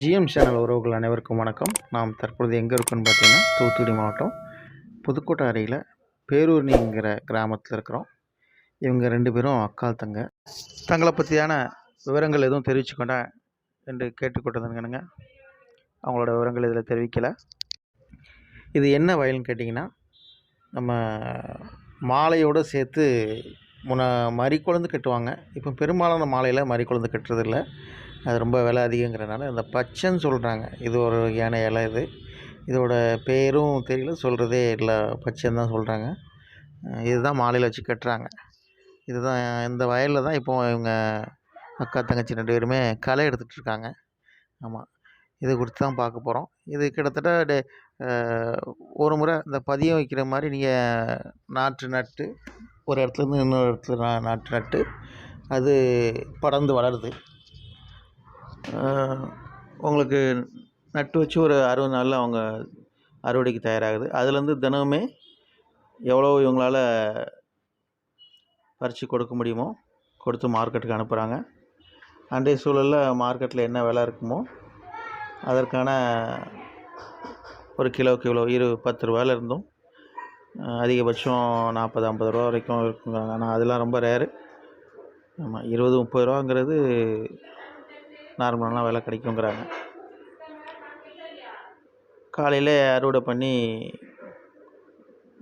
GM channel உறவுகள் அனைவருக்கும் வணக்கம். நாம் தற்பொழுது எங்கே இருக்கோம்னு பார்த்தீங்கன்னா, தூத்துக்குடி மாவட்டம் புதுக்கோட்டை அருகில் பேரூர்னிங்கிற கிராமத்தில் இருக்கிறோம். இவங்க 2 பேரும் அக்கா தங்க. தங்களை பற்றியான விவரங்கள் எதுவும் தெரிவிச்சுக்கொண்டா என்று கேட்டுக்கொண்டதுங்க. அவங்களோட விவரங்கள் இதில் தெரிவிக்கலை. இது என்ன வயல்னு கேட்டிங்கன்னா, நம்ம மாலையோடு சேர்த்து மறிக்குழந்து கட்டுவாங்க. இப்போ பெரும்பாலான மாலையில் மறிக்குழந்து கட்டுறதில்ல. அது ரொம்ப விலை அதிகங்கிறனால இந்த பச்சைன்னு சொல்கிறாங்க. இது ஒரு வகையான இலை. இதோட பேரும் தெரியல, சொல்கிறதே இல்லை, பச்சைன்னு தான் சொல்கிறாங்க. இதுதான் மாலையில் வச்சு கட்டுறாங்க. இதுதான் இந்த வயலில் தான் இப்போ இவங்க அக்கா தங்கச்சி 2 பேருமே களை எடுத்துகிட்ருக்காங்க. ஆமாம், இது குறித்து தான் பார்க்க போகிறோம். இது கிட்டத்தட்ட ஒரு முறை இந்த பதியம் வைக்கிற மாதிரி நீங்கள் நாற்று நட்டு ஒரு இடத்துலேருந்து இன்னொரு இடத்துல நாற்று நட்டு அது படர்ந்து வளருது. உங்களுக்கு நட்டு வச்சு ஒரு 60 நாளில் அவங்க அறுவடைக்கு தயாராகுது. அதுலேருந்து தினமுமே எவ்வளோ இவங்களால் பறித்து கொடுக்க முடியுமோ கொடுத்து மார்க்கெட்டுக்கு அனுப்புகிறாங்க. அன்றைய சூழலில் மார்க்கெட்டில் என்ன விலை இருக்குமோ அதற்கான ஒரு கிலோவுக்கு இவ்வளோ 10 ரூபாயில் இருந்தும் அதிகபட்சம் 40-50 ரூபா வரைக்கும் இருக்குங்க. ஆனால் அதெல்லாம் ரொம்ப ரேரு. ஆமாம், 20-30 ரூபாங்கிறது நார்மலான விலை கிடைக்குங்கிறாங்க. காலையில் அறுவடை பண்ணி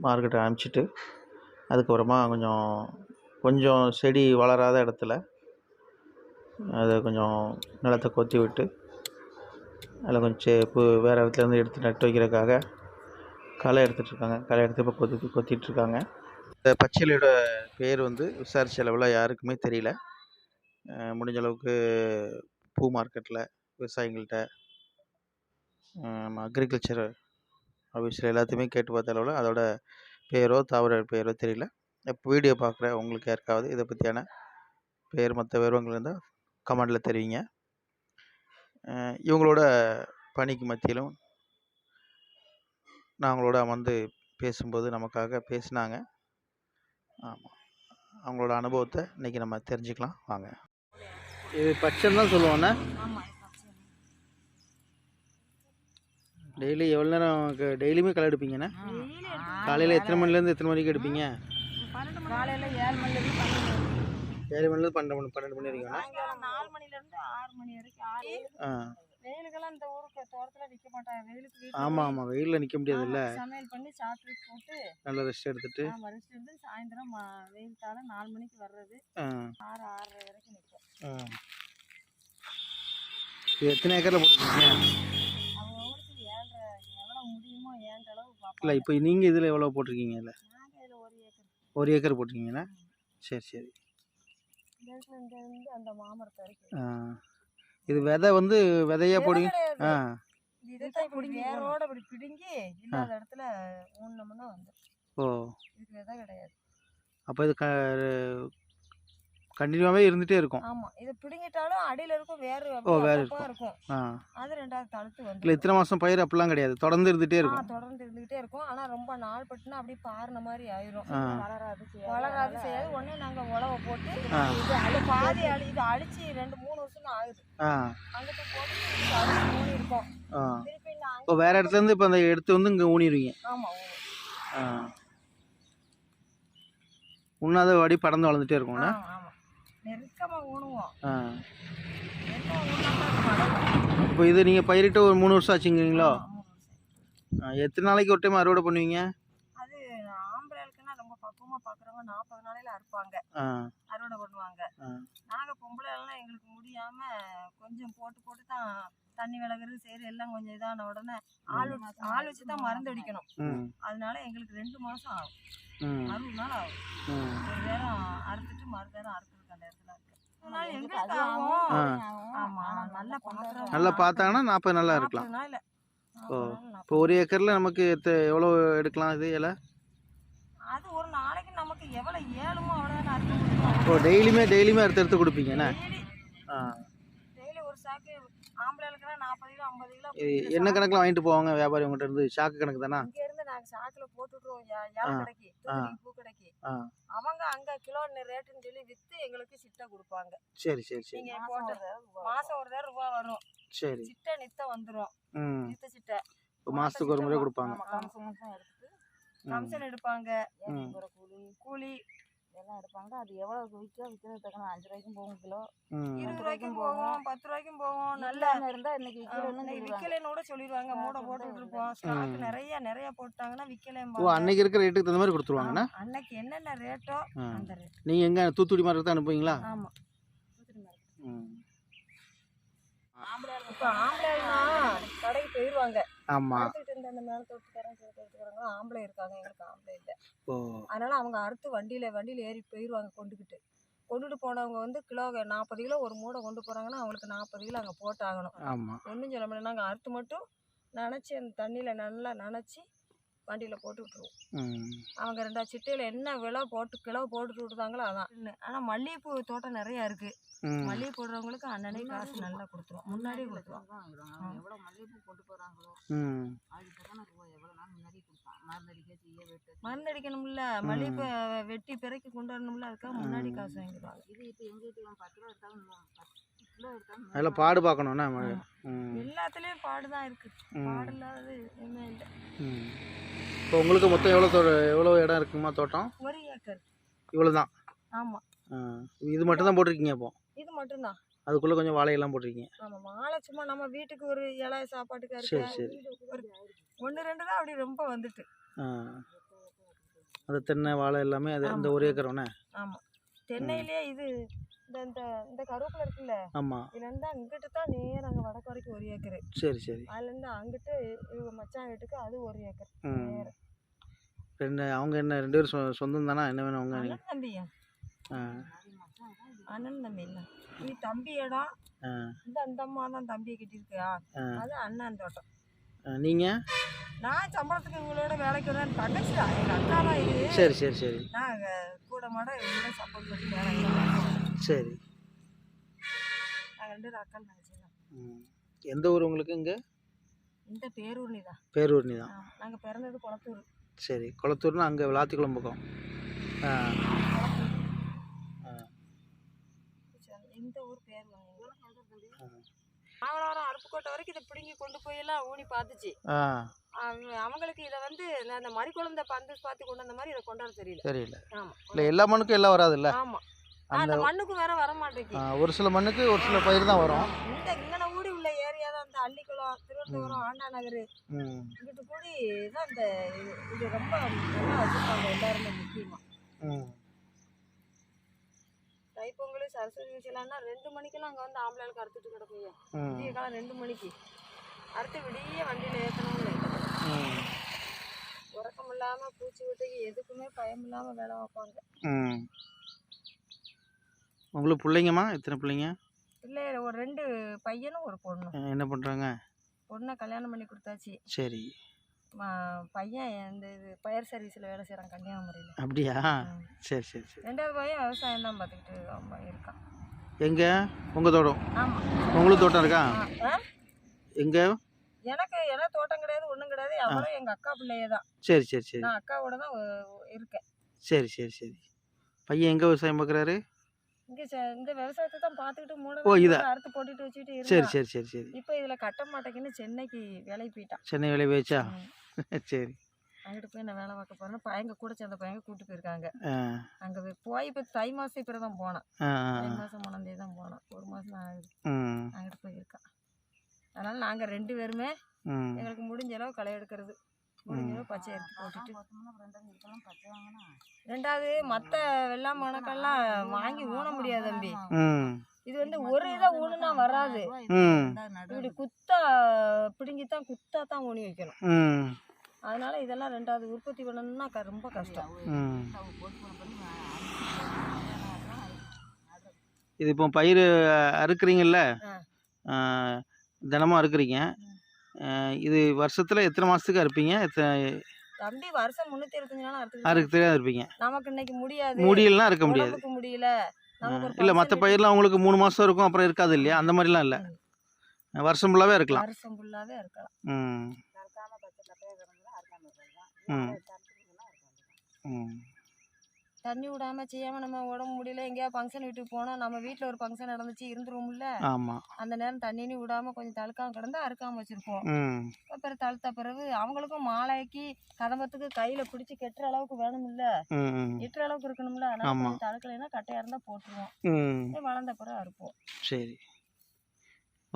மார்க்கெட்டை அனுப்பிச்சிட்டு அதுக்கப்புறமா கொஞ்சம் செடி வளராத இடத்துல அதை கொஞ்சம் நிலத்தை கொத்தி விட்டு அதில் கொஞ்சம் வேறு இடத்துலேருந்து எடுத்து நட்டு வைக்கிறதுக்காக களை எடுத்துகிட்ருக்காங்க. களை எடுத்து இப்போ கொத்திட்டுருக்காங்க. இந்த பச்சிலையோட பேர் விசாரித்த அளவில் யாருக்குமே தெரியல. முடிஞ்ச அளவுக்கு பூ மார்க்கெட்டில் விவசாயிகள்கிட்ட அக்ரிகல்ச்சர் ஆஃபீஸில் எல்லாத்தையுமே கேட்டு பார்த்த அளவில் அதோட பேரோ தாவர பேரோ தெரியல. இப்போ வீடியோ பார்க்குற உங்களுக்கு யாருக்காவது இதை பற்றியான பேர் மற்ற விவரங்கள் இருந்தால் கமெண்டில் தெரிவிங்க. இவங்களோட பணிக்கு மத்தியிலும் நாங்களோட அமர்ந்து பேசும்போது நமக்காக பேசினாங்க. ஆமாம், அவங்களோட அனுபவத்தை இன்றைக்கி நம்ம தெரிஞ்சுக்கலாம் வாங்க. இது பச்சைன்னு தான் சொல்லுவோண்ணே. டெய்லி எவ்வளோ நேரம் டெய்லியுமே களை எடுப்பீங்கண்ணே? காலையில் எத்தனை மணிலேருந்து எத்தனை மணிக்கு எடுப்பீங்க? காலையில் 7 மணிலேருந்து 12 மணி வரைக்கும். 4 மணிலேருந்து 6 மணி வரைக்கும். வெயிலுக்கெல்லாம் இந்த ஊருக்கு தோட்டத்தில் நிற்க மாட்டாங்க. வெயிலுக்கு ஆமாம், வெயிலில் நிற்க முடியாது. இல்லை, சமையல் பண்ணி சாப்பிட்டு போட்டு நல்லா ரெஸ்ட் எடுத்துட்டு சாயந்தரம் வெயில் தாழ 4 மணிக்கு வர்றது 6-6:30 வரைக்கும் நிற்கும். இது எத்தனை ஏக்கரில் போட்டுருக்கீங்க? அவங்களுக்கு எவ்வளோ முடியுமோ ஏன்ற அளவு பார்ப்போம். இல்லை, இப்போ நீங்கள் இதில் எவ்வளோ போட்டிருக்கீங்க? இல்லை, நாங்கள் இதில் 1 ஏக்கர். 1 ஏக்கர் போட்டிருக்கீங்கண்ணா? சரி. இந்த அந்த மாமரத்தை வரைக்கும் இது விதையா போடுங்க. இதைத்தான் இப்படி வேரோட இப்படி பிடுங்கி இல்லாத இடத்துல ஊனம்னா ஓ, இதுக்கு விதை கிடையாது. அப்போ இது கண்டினியூவாகவே இருந்துகிட்டே இருக்கும். ஆமாம், இதை பிடுங்கிட்டாலும் அடியில் இருக்கும் வேறு இருக்கும். அது 2வது தழுத்து வந்து இல்லை, இத்தனை மாதம் பயிர் அப்படிலாம் கிடையாது, தொடர்ந்து இருந்துகிட்டே இருக்கும். தொடர்ந்து இருந்துகிட்டே இருக்கும். ஆனால் ரொம்ப நாள் பட்டுனா அப்படியே பாருன மாதிரி ஆயிரும். வளராது செய்யாது. உடனே நாங்கள் உழவை போட்டு இது பாதி இது அழிச்சு 2-3 வருஷம் ஆகுது. அங்கிட்ட போட்டு ஊனி இருக்கோம். திருப்பி இப்போ வேற இடத்துலேருந்து இப்போ அந்த எடுத்து இங்கே ஊனிடுவீங்க? ஆமாம், உண்ணாத வாடி படர்ந்து வளர்ந்துட்டே இருக்கும்ண்ணா. நெருக்கமாக ஊனுவோம். இப்போ இது நீங்கள் பயிரிட்டு ஒரு 3 வருஷம் ஆச்சுங்கிறீங்களோ? எத்தனை நாளைக்கு ஒரு டைம் அறுவடை பண்ணுவீங்க? அது ஆம்பளைகளுக்குன்னா ரொம்ப பக்குவமாக பார்க்குறவங்க 40 நாளையில் அறுப்பாங்க, அறுவடை பண்ணுவாங்க. நாங்கள் பொம்பளைலாம் எங்களுக்கு முடியாமல் கொஞ்சம் போட்டு தான் தண்ணி விலகிறது சரி எல்லாம் கொஞ்சம் இதான உடனே ஆள் வச்சு தான் மருந்து அடிக்கணும். அதனால எங்களுக்கு 2 மாதம் ஆகும், 60 நாள் ஆகும். ஒரு நேரம் அறுத்துட்டு மறு நேரம் அறுக்கிறதுக்கு அந்த இடத்துல இருக்கு. நல்லா பார்த்தாங்கன்னா 40 நாளாக இருக்கலாம். ஓ, இப்போ 1 ஏக்கரில் நமக்கு எவ்வளோ எடுக்கலாம் இது இலை? அது ஒரு நாளைக்கு நமக்கு எவ்வளோ ஏழுமோ அவ்வளோதான் அறுக்க முடியும். இப்போ டெய்லியுமே எடுத்து கொடுப்பீங்கண்ணா? டெய்லி ஒரு சாக்கு ஆம்பளைகளுக்குன்னா 40 கிலோ 50 கிலோ. என்ன கணக்கில் வாங்கிட்டு போவாங்க வியாபாரி உங்கள்கிட்ட இருந்து? சாக்கு கணக்கு தானா? இங்கேருந்து நாங்கள் நாங்க சாக்குல போட்டு விட்டுருவோம் ஏழை கடைக்கு, தூத்துக்குடி பூ கடைக்கு. அவங்க அங்க கிலோ ரேட்டுன்னு சொல்லி வித்து எங்களுக்கு சிட்டை கொடுப்பாங்க. சரி சரி சரி. நீங்க போட்டது மாசம் ஒரு தடவை ரூபா வரும். சரி. சிட்டை நித்த வந்துரும். நித்த சிட்டை மாசத்துக்கு ஒரு முறை கொடுப்பாங்க. கமிஷன் எடுப்பாங்க. கூலி எல்லாம் எடுப்பாங்க. அது எவ்வளவு விற்கிறது தக்கன 5 ரூபாய்க்கும் போகும் கிலோ, 20 ரூபாய்க்கும் போகும், 10 ரூபாய்க்கும் போகும். நல்லா இருந்தா இன்னைக்கு விக்கலைன்னு கூட சொல்லிடுவாங்க. மூடை போட்டுட்டு இருப்போம். ஸ்டாக் நிறைய போட்டாங்கன்னா விக்கலையும். அன்னைக்கு இருக்கிற ரேட்டுக்கு தகுந்த மாதிரி கொடுத்துருவாங்கண்ணா. அன்னைக்கு என்னென்ன ரேட்டோ அந்த ரேட். நீங்க எங்க தூத்துக்குடி மார்க்கெட் தான் அனுப்புவீங்களா? ஆமா, தூத்துக்குடி மார்க்கெட். இப்போ ஆம்பளைனா கடைக்கு போயிடுவாங்க. ஆமா. அந்த மேல தோட்டத்துக்காரங்க ஆம்பளை இருக்காங்க, எங்களுக்கு ஆம்பளை இல்லை. அதனால அவங்க அறுத்து வண்டியில ஏறி போயிடுவாங்க. கொண்டுட்டு போனவங்க வந்து கிலோ 40 கிலோ ஒரு மூடை கொண்டு போறாங்கன்னா அவங்களுக்கு 40 கிலோ அங்கே போட்டாகணும். ஒன்றும் சொல்ல முடியாது. நாங்கள் அறுத்து மட்டும் நனைச்சி அந்த தண்ணியில் நல்லா நனைச்சி வண்டியில் போட்டு விட்டுருவோம். அவங்க 2 சிட்டையில் என்ன விலை கிலோ போட்டுட்டு விட்டுதாங்களோ அதான். ஆனால் மல்லிகைப்பூ தோட்டம் நிறையா இருக்குது. மல்லிகை போடுறவங்களுக்கு அண்ணனே காசு நல்லா கொடுத்துருவோம். முன்னாடியே கொடுத்துருவோம். எவ்வளோ மல்லிகைப்பூ கொண்டு போகிறாங்களோ அதுக்கு தக்கன எவ்வளோ நாள் முன்னாடி கொடுப்பான். மருந்தடிக்கணும்ல, மல்லிகைப்பூ வெட்டி பிறக்கி கொண்டு வரணும்ல, அதுக்காக முன்னாடி காசு வாங்கிடுவாங்க. இது இப்போ எங்கள் வீட்டுக்கு 10 ரூபா எடுத்தாலும் 10 கிலோ எடுத்தாலும் அதில் பாடு பார்க்கணும்னா எல்லாத்துலேயும் பாடு தான் இருக்குது. பாடு இல்லாதது எதுவுமே இல்லை. இப்போ உங்களுக்கு மொத்தம் எவ்வளோ இடம் இருக்குமா தோட்டம்? 1 ஏக்கர். இவ்வளோ தான்? ஆமாம். இது மட்டும் தான் போட்டிருக்கீங்க? அப்போ இது மட்டும்தான். அதுக்குள்ளே கொஞ்சம் வாழையெல்லாம் போட்டிருக்கீங்க? ஆமாம், வாழை சும்மா நம்ம வீட்டுக்கு ஒரு இலை சாப்பாட்டுக்கு சரி சரி. 1-2 தான் அப்படி ரொம்ப வந்துட்டு. அது தென்னை வாழை எல்லாமே அது அந்த 1 ஏக்கர் ஒன்று? ஆமாம். தென்னையிலேயே இது இந்த கருவேப்பிலை இருக்குல்ல? ஆமாம். இதுலேருந்து அங்கிட்டு தான் நேரம் அங்கே வடக்கு வரைக்கும் 1 ஏக்கர். சரி சரி. அதுலேருந்து அங்கிட்டு இவங்க மச்சான் வீட்டுக்கு அது 1 ஏக்கர். அவங்க என்ன 2 பேரும் சொந்தம் தானா? என்ன வேணும் அவங்க? அண்ணன் தம்பியா? அண்ணன் தம்பி இல்லை, இது தம்பி இடம். இந்த அம்மா தான் தம்பியை கட்டியிருக்கா. அது அண்ணன் தோட்டம். நீங்கள்? நான் சம்பளத்துக்கு இவங்களோட வேலைக்கு வரேன். தங்கச்சி தான், எங்கள் அக்கா தான் இது. சரி சரி சரி. நாங்கள் கூட மாட இவங்களோட சப்போர்ட் பண்ணி வேலை. சரி. நாங்கள் 2 அக்கா தங்கச்சி தான். எந்த ஊர் உங்களுக்கு? இங்கே இந்த பேரூர்னி தான். பேரூர்னி தான். நாங்கள் பிறந்தது குளத்தூர். சரி. குளத்தூர்னா அங்கே விளாத்திக்குளம் பக்கம். இந்த ஊர் பேர் மாவனாரம் அருப்புக்கோட்டை வரைக்கும் இதை பிடுங்கி கொண்டு போயெல்லாம் ஊனி பார்த்துச்சு. அவங்களுக்கு இதை வந்து அந்த மாதிரி குழந்தை பந்து பார்த்து கொண்டு வந்த மாதிரி இதை கொண்டாட தெரியல. ஆமாம். இல்லை, எல்லா மண்ணுக்கும் எல்லாம் வராது இல்லை? ஆமாம். அந்த மண்ணுக்கும் வேற வர மாட்டேங்குது. ஒரு சில மண்ணுக்கு ஒரு சில பயிர் தான் வரும். இங்கே ஊடி உள்ள ஏரியா தான் இந்த அள்ளிக்குளம், திருவனந்தபுரம், ஆண்டா நகர், இங்கிட்டு கூடி தான் இந்த இது ரொம்ப நல்லா வச்சுருப்பாங்க எல்லாருமே. முக்கியமாக தைப்பொங்கல், சரஸ்வதி பூஜைலாம்னா 2 மணிக்கெல்லாம் அங்கே வந்து ஆம்பளைகளுக்கு அறுத்துட்டு கிடக்குங்க. விடிய காலம் 2 மணிக்கு அறுத்து விடிய வண்டியில் ஏற்றணும்னு உறக்கம் இல்லாமல் பூச்சி விட்டுக்கு எதுக்குமே பயம் இல்லாமல் வேலை வைப்பாங்க. உங்களுக்கு பிள்ளைங்கம்மா? எத்தனை பிள்ளைங்க? இல்லை, ஒரு 2 பையனும் ஒரு பொண்ணும். என்ன பண்ணுறாங்க? பொண்ணை கல்யாணம் பண்ணி கொடுத்தாச்சு. சரி. பையன் இந்த இது பயர் சர்வீஸில் வேலை செய்கிறான் கன்னியாகுமரியில். அப்படியா? சரி சரி சரி. 2வது பையன் விவசாயம் தான் பார்த்துக்கிட்டு இருக்கான். எங்கே? உங்கள் தோட்டம்? ஆமாம். உங்களுக்கு தோட்டம் இருக்கா? எங்கே? எனக்கு தோட்டம் கிடையாது, ஒன்றும் கிடையாது. அவரும் எங்கள் அக்கா பிள்ளையே தான். சரி சரி சரி. நான் அக்காவோட தான் இருக்கேன். சரி சரி சரி. பையன் எங்கே விவசாயம் பார்க்குறாரு? இங்கே இந்த விவசாயத்தை தான் பார்த்துக்கிட்டு மூணு அறுத்து போட்டுட்டு வச்சுக்கிட்டு இருக்கேன். சரி சரி சரி சரி. இப்போ இதில் கட்ட மாட்டேங்குன்னு சென்னைக்கு வேலைக்கு போயிட்டான். சென்னை வேலை போயிச்சா? சரி. அங்கிட்டு போய் நான் வேலை பார்க்க போறேன்னு பையங்க கூட சேர்ந்த பையங்க கூப்பிட்டு போயிருக்காங்க. அங்கே போய் இப்போ தை மாதம் இப்போ தான் போனேன். தை மாதம் 3ஆம் தேதி தான் போனேன். 1 மாதம் ஆகுது. அங்கிட்டு போயிருக்கான். அதனால நாங்கள் 2 பேருமே எங்களுக்கு முடிஞ்ச அளவு களை எடுக்கிறது, முடிஞ்ச அளவு பச்சை எடுத்து போட்டுட்டு. 2வது மற்ற வெள்ளாமை கணக்கெல்லாம் வாங்கி ஊன முடியாது தம்பி. இது வந்து ஒரு இதை ஊனுனா வராது. இப்படி பிடுங்கித்தான் குத்தாத்தான் ஊனி வைக்கணும். அதனால இதெல்லாம் 2வது உற்பத்தி பண்ணணும்னா ரொம்ப கஷ்டம். இது இப்போ பயிர் அறுக்குறீங்கல்ல, தினமும் அறுக்குறீங்க. இது வருஷத்துல எத்தனை மாசத்துக்கு அறுப்பீங்க? தம்பி வருஷம் 365 நாள் அறுக்க இருப்பீங்க. நமக்கு இன்னைக்கு முடியாது, முடியலன்னா இருக்க முடியாது. முடியல இல்லை, மற்ற பயிரெலாம் உங்களுக்கு 3 மாதம் இருக்கும், அப்புறம் இருக்காது இல்லையா? அந்த மாதிரிலாம் இல்லை, வருஷம் ஃபுல்லாகவே இருக்கலாம். வருஷம் ஃபுல்லாகவே இருக்கலாம். ம் ம் தண்ணி விடாம செய்யாம நம்ம உடம்பு முடியல எங்கேயாவது ஃபங்க்ஷன் வீட்டுக்கு போனோம், நம்ம வீட்டில் ஒரு ஃபங்க்ஷன் நடந்துச்சு இருந்துருவோம்ல, ஆமாம். அந்த நேரம் தண்ணி விடாம கொஞ்சம் தழுக்காம கிடந்தா அறுக்காம வச்சிருப்போம். ம் அப்புறம் தழுத்த பிறகு அவங்களுக்கும் மாலைக்கு கதம்பத்துக்கு கையில பிடிச்சி கெட்டுற அளவுக்கு வேணும்ல, ம் எட்டுற அளவுக்கு இருக்கணும்ல, அதனால ஆமாம். கொஞ்சம் தழுக்கலைன்னா கட்டையா இருந்தா போட்டுருவோம். ம் வளர்ந்த பிறகு அறுப்போம். சரி.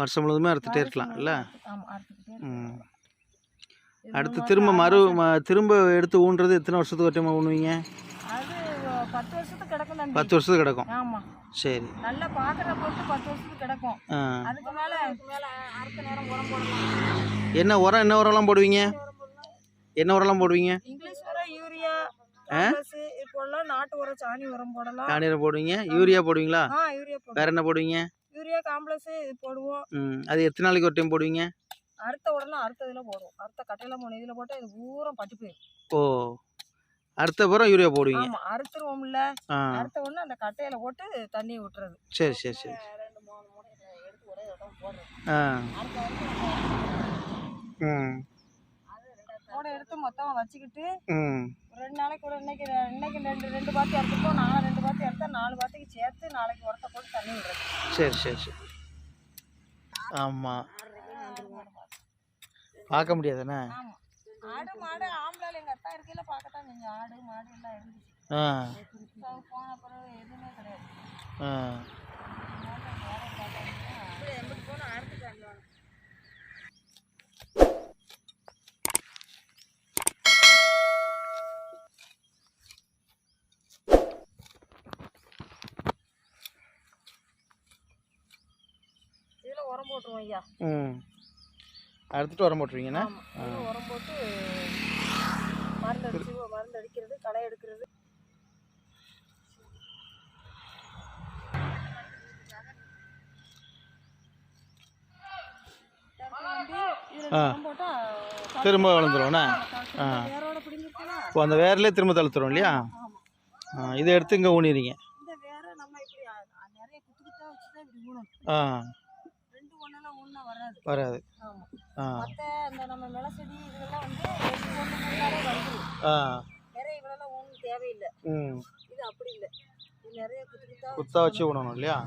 வருஷம் முழுதுமே அறுத்துட்டே இருக்கலாம் இல்ல? ஆமா, அறுத்துக்கிட்டே ம் இருக்கலாம். அடுத்து திரும்ப திரும்ப எடுத்து ஊன்றது எத்தனை வருஷத்துக்கு ஒரு டைம் ஊனுவீங்க? அது 10 வருஷத்துக்கு கிடக்கும் தம்பி. 10 வருஷத்துக்கு கிடக்கும். ஆமா, சரி. நல்லா பாக்குற பொறுத்து 10 வருஷத்துக்கு கிடக்கும். அதுக்கு மேல அடுத்த நேரம் உரம் போடலாம். என்ன உரம்லாம் போடுவீங்க? என்ன உரம்லாம் போடுவீங்க? இங்கிலீஷ் உரம், யூரியா, காம்ப்ளெக்ஸ் போடலாம். நாட்டு உரம் சாணி உரம் போடலாம். சாணி உரம் போடுவீங்க? யூரியா போடுவீங்களா? யூரியா போடுவோம். வேற என்ன போடுவீங்க? யூரியா, காம்ப்ளெக்ஸ் போடுவோம். அது எத்தனை நாளைக்கு ஒரு டைம் போடுவீங்க? அறுத்த உடனே அறுத்த இதில் போடுவோம். அறுத்த கட்டையில 3 இதில் போட்டால் இது பூரா பட்டு போயிடும். ஓ, அறுத்த பிறகு யூரியா போடுவீங்க? ஆமா, அறுத்துருவோம்ல, அறுத்த உடனே அந்த கட்டையில போட்டு தண்ணி விட்டுறது. சரி சரி சரி. 2-3 முறை எடுத்து ஒரே இடம் போடுறது. கூட எடுத்து மொத்தமா வச்சுக்கிட்டு 2 நாளைக்கு கூட இன்னைக்கு 2 பாத்தி அறுத்துப்போம், நாளை 2 பாத்தி அறுத்தா 4 பாத்திக்கு சேர்த்து நாளைக்கு உரத்தை போட்டு தண்ணி விடுறது. சரி சரி சரி. ஆமாம், பார்க்க முடியாதுண்ணே. ஆமா, ஆடு மாடு ஆம்பளால் எங்கள் அத்தா இருக்கையில் பார்க்கத்தான் செஞ்சோம். ஆடு மாடு எல்லாம் இருந்துச்சு. போன பிறகு எதுவுமே கிடையாது. எம்பிட்டு போனால் அறுத்துட்டாங்க. இதில் உரம் போட்டுருவோம் ஐயா. அறுத்துட்டு உரம் போட்டுருவீங்கண்ணா? உரம் போட்டு மருந்து அடிக்கிறது, களை எடுக்கிறது. திரும்ப வளர்ந்துருவோண்ணா? வேரோட பிடிங்கிருக்கா? ஓ, அந்த வேர்லேயே திரும்ப தழுத்துரும் இல்லையா? இதை எடுத்து இங்கே ஊனிடுறீங்க? இந்த வேரை நம்ம இப்படி நிறைய குத்துக்கிட்டா வச்சு தான் இப்படி ஊனணும். 2 ஒன்றெல்லாம் ஊன்னா வராது. மற்ற இந்த நம்ம மிளகு செடி இதெல்லாம் வந்து 2 ஒன்று முன்னாலே வருது. நிறைய இவ்வளோலாம் ஊன்னு தேவையில்லை. இது அப்படி இல்லை, இது நிறைய குத்தா வச்சு ஊனணும் இல்லையா?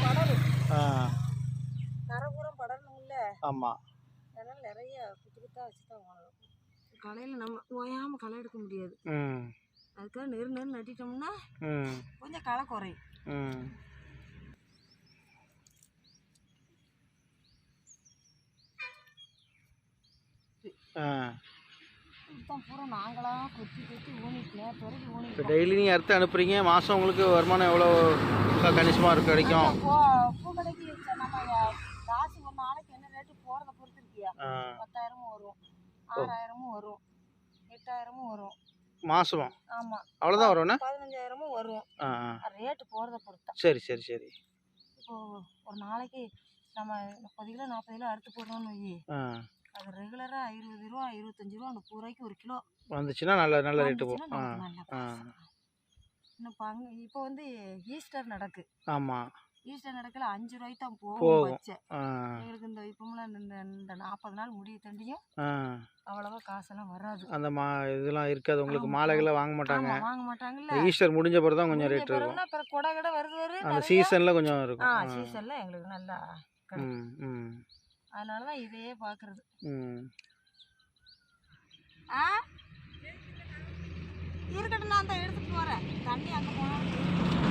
படரும், கரைபூரம் படரணும்ல. ஆமாம், அதனால நிறைய குத்தா வச்சு தான் ஊனணும். களையில் நம்ம ஓயாமல் களை எடுக்க முடியாது. அதுக்காக நெரு நட்டிட்டோம்னா கொஞ்சம் களை குறையும். பூரா நாங்களாக கொத்தி ஊனிட்டேன். பிறகு இப்போ டெய்லி நீங்கள் அறுத்து அனுப்புறீங்க, மாதம் உங்களுக்கு வருமானம் எவ்வளோ கணிசமாக கிடைக்கும்? பூ கடைக்கு நம்ம காசு ஒரு நாளைக்கு என்ன ரேட்டு போகிறத பொறுத்து இருக்கியா? 10,000 வரும், 6,000 வரும், 8,000 வரும் மாதம். ஆமாம், அவ்வளோதான் வரும்ண்ணா? 15,000 வரும். ரேட்டு போகிறத பொறுத்தா. சரி சரி சரி. இப்போ ஒரு நாளைக்கு நம்ம 30 கிலோ 40 கிலோ அறுத்து போடுறோம்னு வை, அது ரெகுலராக 20 ரூபா 25 ரூபா, அந்த பூராய்க்கு 1 கிலோ வந்துச்சுன்னா நல்ல ரேட்டு போகும். இன்னும் இப்போ வந்து ஈஸ்டர் நடக்கு. ஆமாம், ஈஸ்டர் நடக்கல 5 ரூபாய்க்கு தான் போகும் வச்சேன். எங்களுக்கு இந்த இப்போலாம் இந்த 40 நாள் முடிய தண்டியும் அவ்வளோவா காசெல்லாம் வராது. அந்த இதெல்லாம் இருக்காது உங்களுக்கு, மாலைகள்லாம் வாங்க மாட்டாங்கல்ல. ஈஸ்டர் முடிஞ்ச பிறகு தான் கொஞ்சம் ரேட் இருக்கும். அப்புறம் கொடை கடை வருது, அந்த சீசனில் கொஞ்சம் இருக்கும். சீசனில் எங்களுக்கு நல்லா கிடைக்கும். அதனால தான் இதையே பார்க்குறது. இருக்கட்டும், நான் தான் எடுத்துகிட்டு வரேன். தண்ணி அங்கே போனாலும்